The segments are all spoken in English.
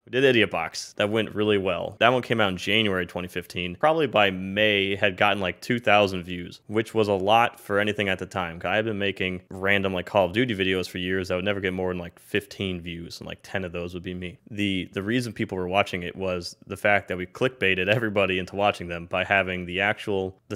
We did Idiot Box. That went really well. That one came out in January 2015. Probably by May, it had gotten like 2,000 views, which was a lot for anything at the time. I had been making random like Call of Duty videos for years that would never get more than like 15 views, and like 10 of those would be me. The reason people were watching it was the fact that we clickbaited everybody into watching them by having the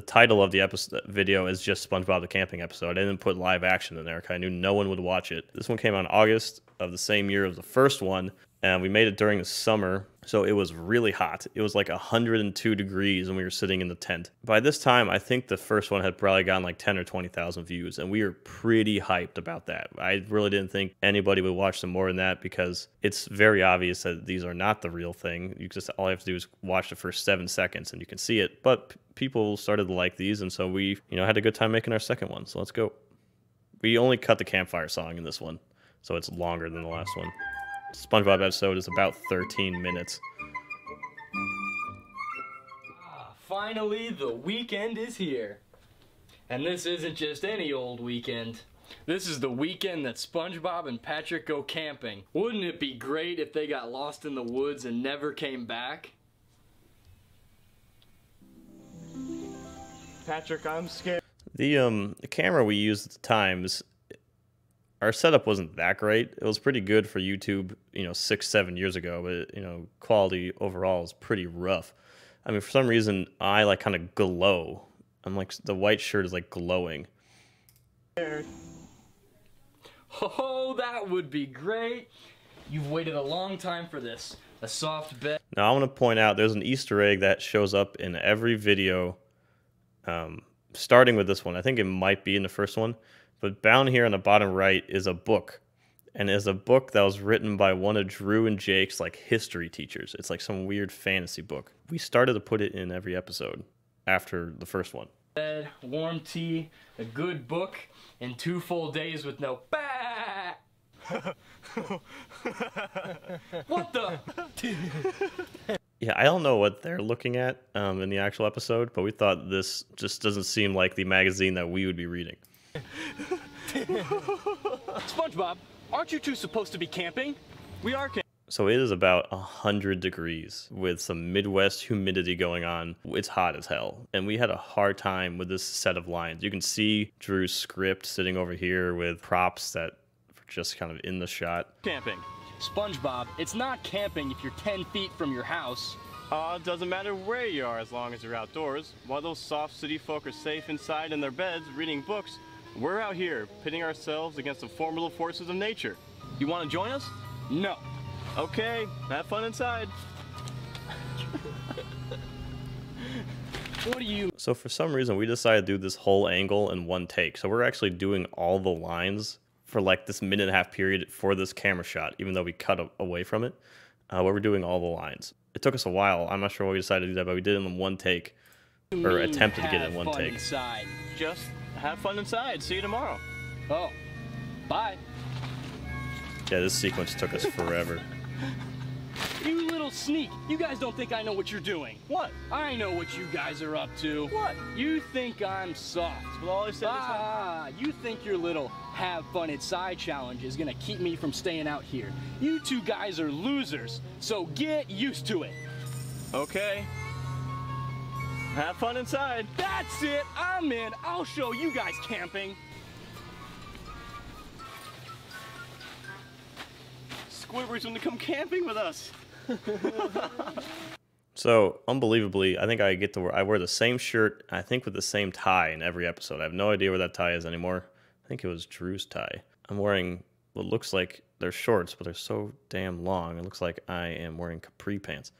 title of the episode video is just SpongeBob the Camping episode. I didn't put live action in there because I knew no one would watch it. This one came out in August of the same year as the first one, and we made it during the summer, so it was really hot. It was like 102 degrees when we were sitting in the tent. By this time, I think the first one had probably gotten like 10 or 20,000 views, and we were pretty hyped about that. I really didn't think anybody would watch them more than that because it's very obvious that these are not the real thing. All you have to do is watch the first 7 seconds and you can see it. But people started to like these, and so we, had a good time making our second one. So let's go. We only cut the campfire song in this one, so it's longer than the last one. SpongeBob episode is about 13 minutes. Finally, the weekend is here. And this isn't just any old weekend. This is the weekend that SpongeBob and Patrick go camping. Wouldn't it be great if they got lost in the woods and never came back? Patrick, I'm scared. The camera we used at the times, our setup wasn't that great. It was pretty good for YouTube, 6-7 years ago, but quality overall is pretty rough. I mean, for some reason, I like kind of glow. I'm like, the white shirt is like glowing. Oh, that would be great. You've waited a long time for this. A soft bed. Now, I want to point out there's an Easter egg that shows up in every video, starting with this one. I think it might be in the first one. But down here on the bottom right is a book. And it's a book that was written by one of Drew and Jake's like history teachers. It's like some weird fantasy book. We started to put it in every episode after the first one. Bed, warm tea, a good book, and 2 full days with no bah! What the? Yeah, I don't know what they're looking at in the actual episode, but we thought this just doesn't seem like the magazine that we would be reading. SpongeBob, aren't you two supposed to be camping? We are camping. So it is about 100 degrees with some Midwest humidity going on. It's hot as hell. And we had a hard time with this set of lines. You can see Drew's script sitting over here with props that are just kind of in the shot. Camping. SpongeBob, it's not camping if you're 10 feet from your house. It doesn't matter where you are as long as you're outdoors. While those soft city folk are safe inside in their beds reading books, we're out here pitting ourselves against the formidable forces of nature. You want to join us? No. Okay, have fun inside. What do you... So for some reason, we decided to do this whole angle in one take. So we're actually doing all the lines for like this 1.5-minute period for this camera shot, even though we cut away from it. Where we're doing all the lines. It took us a while. I'm not sure why we decided to do that, but we did it in one take. Or attempted to get it in one take. Inside? Just have fun inside. See you tomorrow. Oh, bye. Yeah, this sequence took us forever. You little sneak. You guys don't think I know what you're doing. What? I know what you guys are up to. What? You think I'm soft. Well, all I said You think your little have fun inside challenge is gonna keep me from staying out here. You two guys are losers, so get used to it. Okay. Have fun inside. That's it, I'm in. I'll show you guys camping. Squidward's gonna come camping with us. So, unbelievably, I think I wear the same shirt, I think with the same tie in every episode. I have no idea where that tie is anymore. I think it was Drew's tie. I'm wearing what looks like they're shorts, but they're so damn long. It looks like I am wearing capri pants.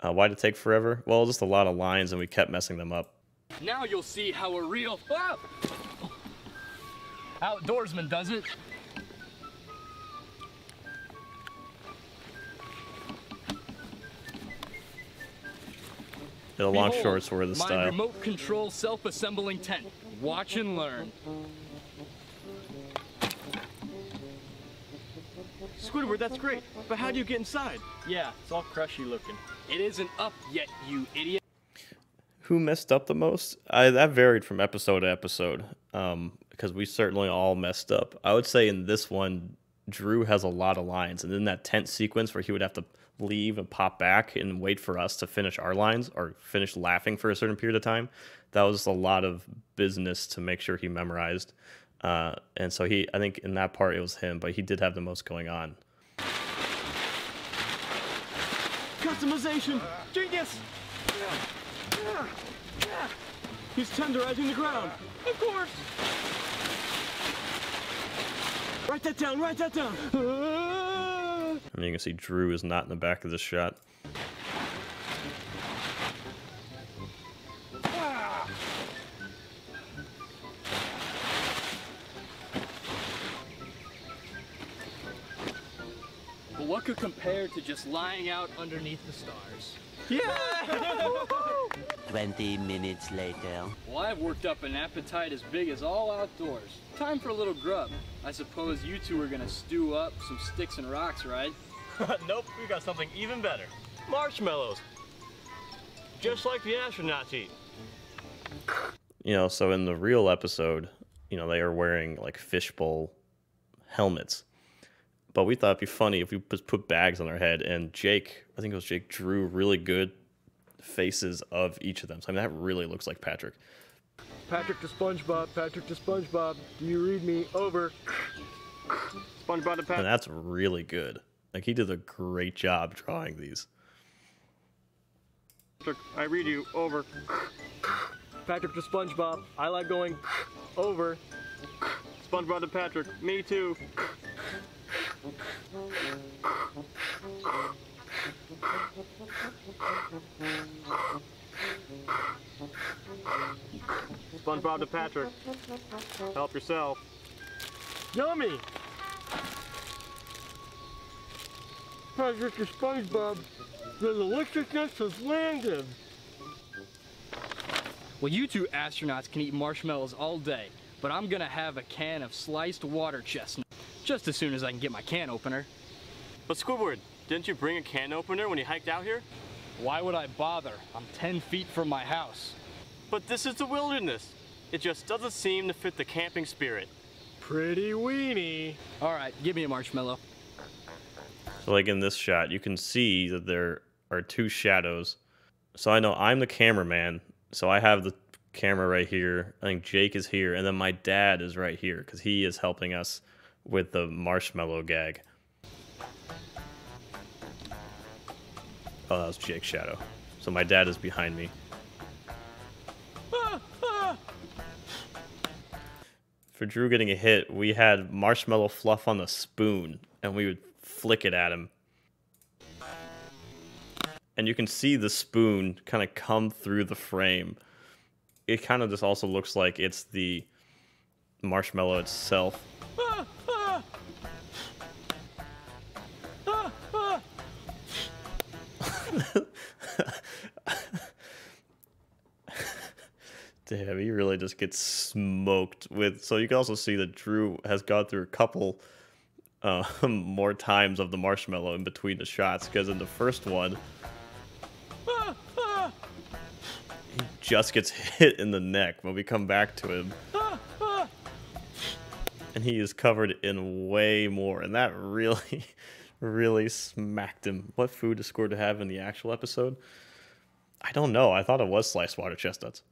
Why did it take forever? Well, just a lot of lines, and we kept messing them up. Now you'll see how a real outdoorsman does it. The long shorts were the my style. remote control self-assembling tent. Watch and learn. Squidward, that's great, but how do you get inside? Yeah, it's all crushy looking. It isn't up yet, you idiot. Who messed up the most? That varied from episode to episode, because we certainly all messed up. I would say in this one, Drew has a lot of lines, and in that tent sequence where he would have to leave and pop back and wait for us to finish our lines or finish laughing for a certain period of time. That was a lot of business to make sure he memorized. And so I think in that part it was him, but he did have the most going on. Customization! Genius! He's tenderizing the ground. Of course! Write that down, write that down! And you can see Drew is not in the back of this shot. But what could compare to just lying out underneath the stars? Yeah! 20 minutes later. Well, I've worked up an appetite as big as all outdoors. Time for a little grub. I suppose you two are gonna stew up some sticks and rocks, right? Nope, we got something even better. Marshmallows. Just like the astronauts eat. You know, so in the real episode, you know, they are wearing like fishbowl helmets. But we thought it'd be funny if we just put bags on their head, and Jake, I think it was Jake, drew really good faces of each of them. So I mean, that really looks like Patrick. Patrick to SpongeBob, Patrick to SpongeBob. Do you read me? Over. SpongeBob to And Patrick. that's really good. Like, he did a great job drawing these. I read you. Over. Patrick to SpongeBob. I like going over. SpongeBob to Patrick. Me too. SpongeBob to Patrick. Help yourself. Yummy! Patrick to SpongeBob. The deliciousness has landed. Well, you two astronauts can eat marshmallows all day, but I'm gonna have a can of sliced water chestnut just as soon as I can get my can opener. But Squidward, didn't you bring a can opener when you hiked out here? Why would I bother? I'm 10 feet from my house. But this is the wilderness. It just doesn't seem to fit the camping spirit. Pretty weenie. All right, give me a marshmallow. So like in this shot, you can see that there are two shadows. So I know I'm the cameraman, so I have the camera right here. I think Jake is here, and then my dad is right here because he is helping us with the marshmallow gag. Oh, that was Jake's shadow. So my dad is behind me. For Drew getting a hit, we had marshmallow fluff on the spoon, and we would flick it at him. And you can see the spoon kind of come through the frame. It kind of just also looks like it's the marshmallow itself. Damn, he really just gets smoked with. So you can also see that Drew has gone through a couple more times of the marshmallow in between the shots, because in the first one, he just gets hit in the neck when we come back to him. And he is covered in way more, and that really, really smacked him. What food is scored to have in the actual episode? I don't know. I thought it was sliced water chestnuts.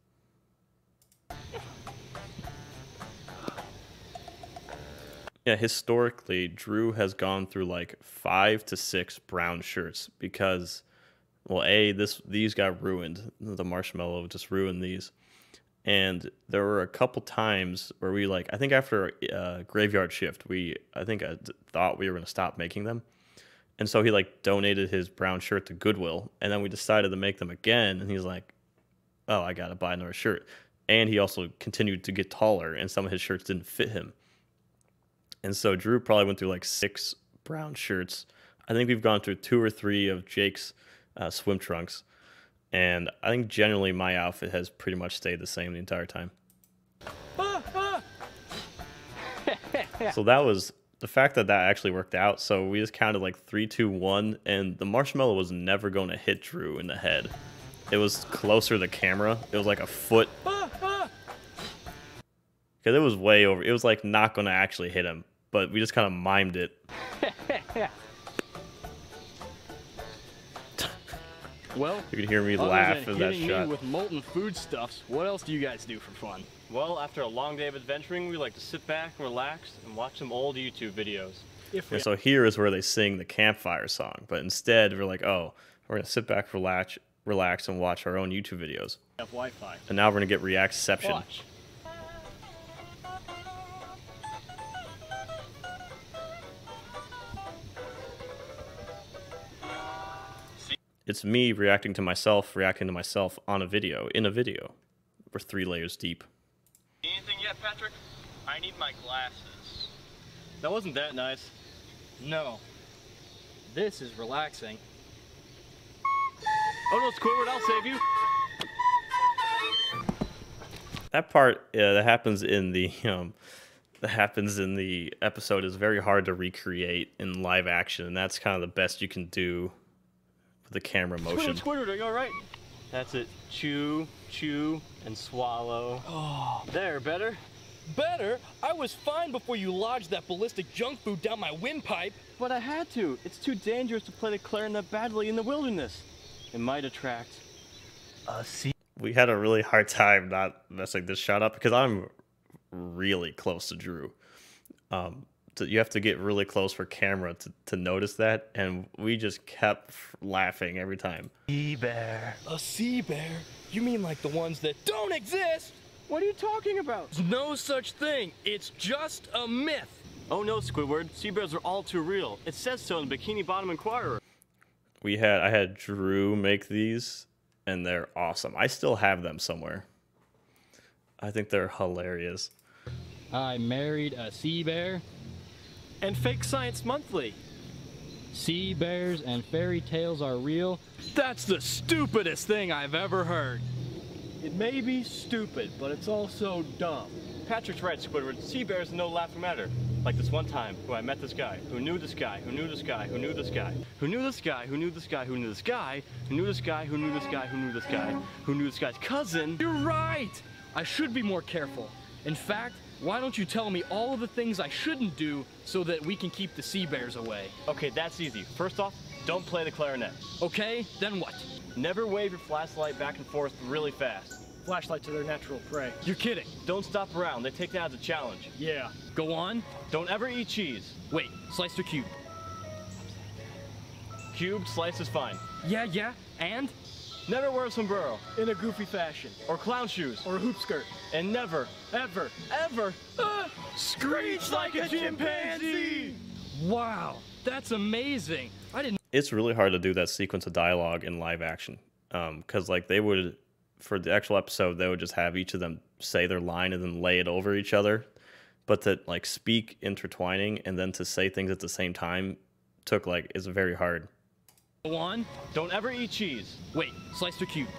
Yeah, historically, Drew has gone through like 5 to 6 brown shirts because, well, these got ruined. The marshmallow just ruined these. And there were a couple times where we I think after Graveyard Shift, I thought we were going to stop making them. And so he donated his brown shirt to Goodwill, and then we decided to make them again, and he's like, oh, I got to buy another shirt. And he also continued to get taller, and some of his shirts didn't fit him. And so Drew probably went through 6 brown shirts. I think we've gone through 2 or 3 of Jake's swim trunks. And I think generally my outfit has pretty much stayed the same the entire time. So that was the fact that actually worked out. So we just counted 3, 2, 1, and the marshmallow was never going to hit Drew in the head. It was closer to the camera. It was like a foot. Because it was way over. It was not going to actually hit him. But we just kind of mimed it. Well, You can hear me other laugh than at that hitting shot. me with molten foodstuffs, what else do you guys do for fun? Well, after a long day of adventuring, we like to sit back, relax, and watch some old YouTube videos. If And so here is where they sing the campfire song, but instead we're like, oh, we're gonna sit back, relax, and watch our own YouTube videos. have Wi-Fi. And now we're gonna get Reactception. Watch. It's me reacting to myself on a video, in a video. We're 3 layers deep. Anything yet, Patrick? I need my glasses. That wasn't that nice. No. This is relaxing. Oh no, Squidward, I'll save you. That part that happens in the episode is very hard to recreate in live action, and that's kind of the best you can do with the camera motion. Squidward, are you alright? That's it. Chew, chew, and swallow. Oh, There, better? better? I was fine before you lodged that ballistic junk food down my windpipe. But I had to. It's too dangerous to play the clarinet badly in the wilderness. It might attract a sea. We had a really hard time not messing this shot up because I'm really close to Drew. So you have to get really close for camera to notice that, and we just kept laughing every time. Sea bear. A sea bear? You mean like the ones that don't exist? What are you talking about? There's no such thing. It's just a myth. Oh no, Squidward. Sea bears are all too real. It says so in the Bikini Bottom Inquirer. I had Drew make these, and they're awesome. I still have them somewhere. I think they're hilarious. I married a sea bear. And Fake Science Monthly. Sea bears and fairy tales are real. That's the stupidest thing I've ever heard. It may be stupid, but it's also dumb. Patrick's right, Squidward. Sea bears are no laughing matter. Like this one time, who I met this guy, who knew this guy, who knew this guy, who knew this guy, who knew this guy, who knew this guy, who knew this guy, who knew this guy, who knew this guy, who knew this guy, who knew this guy's cousin. You're right. I should be more careful. In fact, why don't you tell me all of the things I shouldn't do so that we can keep the sea bears away? Okay, that's easy. First off, don't play the clarinet. Okay, then what? Never wave your flashlight back and forth really fast. Flashlights are their natural prey. You're kidding. Don't stop around. They take that as a challenge. Yeah. Go on. Don't ever eat cheese. Wait, sliced or cubed? Cubed, sliced is fine. Yeah, and? Never wear a sombrero. In a goofy fashion. Or clown shoes. Or a hoop skirt. And never, Ever. ever, screech like a chimpanzee! Wow, that's amazing. I didn't. It's really hard to do that sequence of dialogue in live action, because like they would, for the actual episode, they would just have each of them say their line and then lay it over each other, but to like speak intertwining and then to say things at the same time is very hard. Go on. Don't ever eat cheese. Wait, sliced or cubed?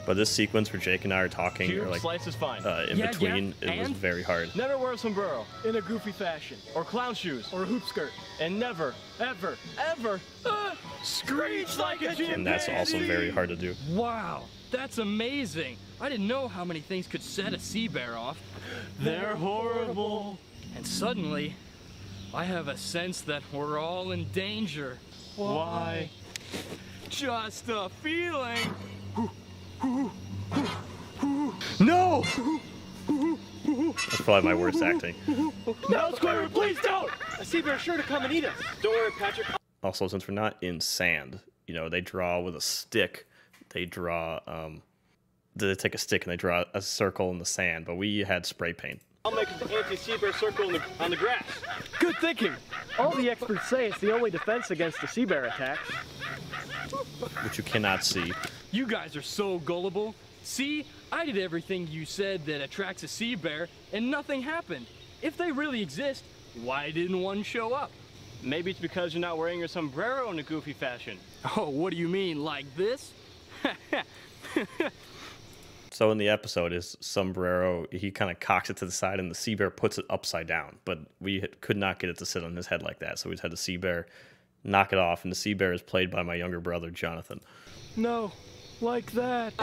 But this sequence where Jake and I are talking, Cubed, or like slice is fine. in Yeah, between, yeah, it was and? very hard. Never wear a sombrero. In a goofy fashion. Or clown shoes. Or a hoop skirt. And never, Ever. ever, screech like a chimpanzee! And that's also very hard to do. Wow, that's amazing. I didn't know how many things could set a sea bear off. They're horrible. And suddenly, I have a sense that we're all in danger. Why? Just a feeling. No! That's probably my worst acting. No, Squidward, please don't! A sea bear's sure to come and eat us. Don't worry, Patrick. Also, since we're not in sand, they draw with a stick. They take a stick and they draw a circle in the sand, but we had spray paint. I'll make an anti-sea bear circle on the grass. Good thinking. All the experts say it's the only defense against the sea bear attacks. Which you cannot see. You guys are so gullible. See, I did everything you said that attracts a sea bear, and nothing happened. If they really exist, why didn't one show up? Maybe it's because you're not wearing your sombrero in a goofy fashion. Oh, what do you mean, like this? So in the episode, his sombrero, he kind of cocks it to the side, and the sea bear puts it upside down. But we could not get it to sit on his head like that, so we just had the sea bear knock it off, and the sea bear is played by my younger brother, Jonathan. No, like that.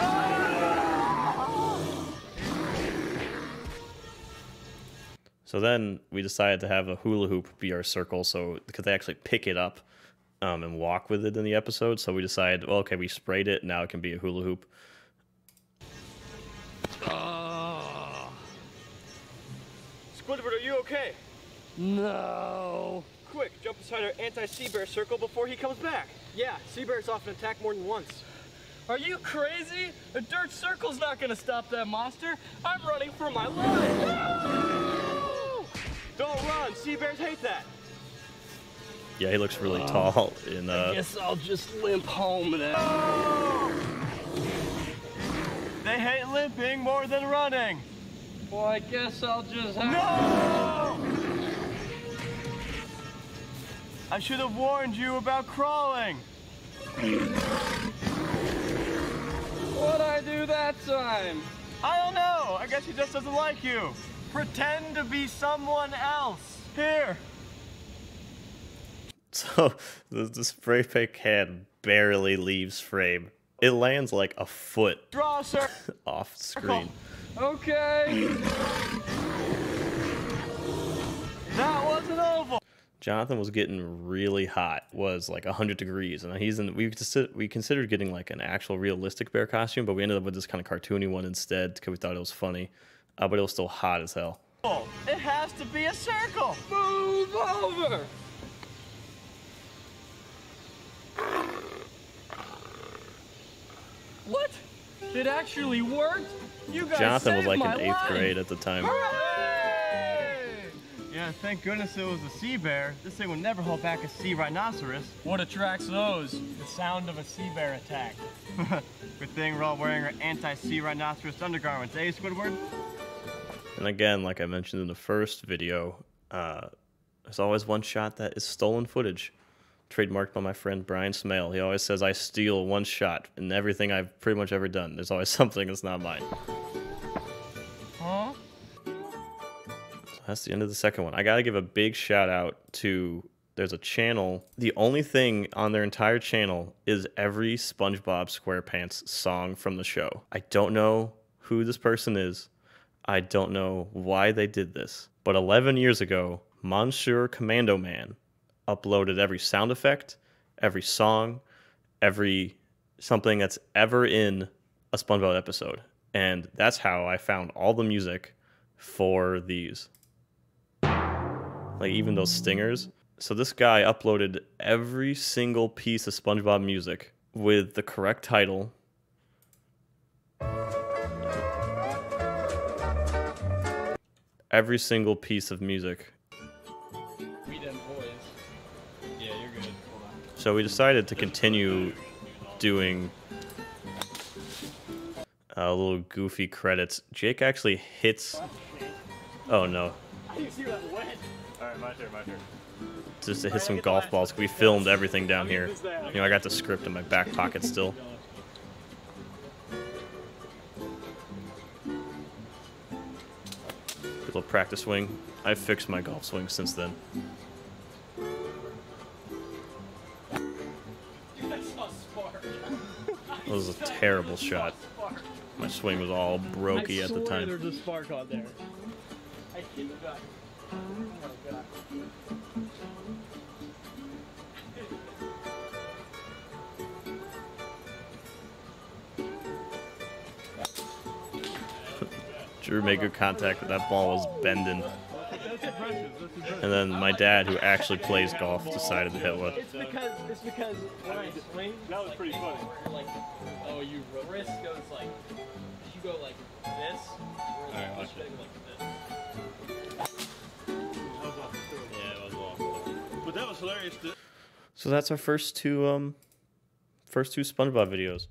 So then we decided to have a hula hoop be our circle, because they actually pick it up and walk with it in the episode. So we decided, well, okay, we sprayed it. Now it can be a hula hoop. Squidward, are you okay? No. Quick, jump inside our anti-sea bear circle before he comes back. Yeah, sea bears often attack more than once. Are you crazy? A dirt circle's not gonna stop that monster. I'm running for my life. Don't run, sea bears hate that. Yeah, he looks really tall in I guess I'll just limp home then. They hate limping more than running. Well, I guess I'll just have No! I should have warned you about crawling. What'd I do that time? I don't know. I guess he just doesn't like you. Pretend to be someone else. Here. So the spray paint can barely leaves frame. It lands like a foot Draw, sir. off screen. Okay. That was an oval. Jonathan was getting really hot, was like 100 degrees, and we considered getting like an actual realistic bear costume, but we ended up with this kind of cartoony one instead because we thought it was funny, but it was still hot as hell. It has to be a circle. Move over. What? It actually worked? You guys Jonathan was saved like my in 8th life. grade at the time. Yeah, thank goodness it was a sea bear. This thing would never hold back a sea rhinoceros. What attracts those? The sound of a sea bear attack. Good thing we're all wearing our anti-sea rhinoceros undergarments, eh, Squidward? And again, like I mentioned in the first video, there's always one shot that is stolen footage, trademarked by my friend Brian Smale. He always says I steal one shot in everything I've pretty much ever done. There's always something that's not mine. Huh? So that's the end of the second one. I gotta give a big shout out to, there's a channel, the only thing on their entire channel is every SpongeBob SquarePants song from the show. I don't know who this person is. I don't know why they did this. But 11 years ago, Monsieur Commando Man uploaded every sound effect, every song, every something that's ever in a SpongeBob episode. And that's how I found all the music for these. Like even those stingers. So this guy uploaded every single piece of SpongeBob music with the correct title. Every single piece of music. We them boys. Yeah, you're good. Hold on. So we decided to continue doing little goofy credits. Jake actually hits. Oh no. I didn't see that wet. Alright, my turn. Just to hit some golf balls. We filmed everything down here. You know, I got the script in my back pocket still. Little practice swing. I've fixed my golf swing since then. That was a terrible shot. My swing was all brokey at the time. There's a spark on there. I kid you not. Oh my god. Drew made good contact, but that ball was bending. And then my dad, who actually plays golf, decided to hit one. It's because when I swing, That was pretty funny. like, Oh, you wrist goes like, you go like this, or Alright, watch like this. Yeah, it was awful. But that was hilarious. So that's our first two SpongeBob videos.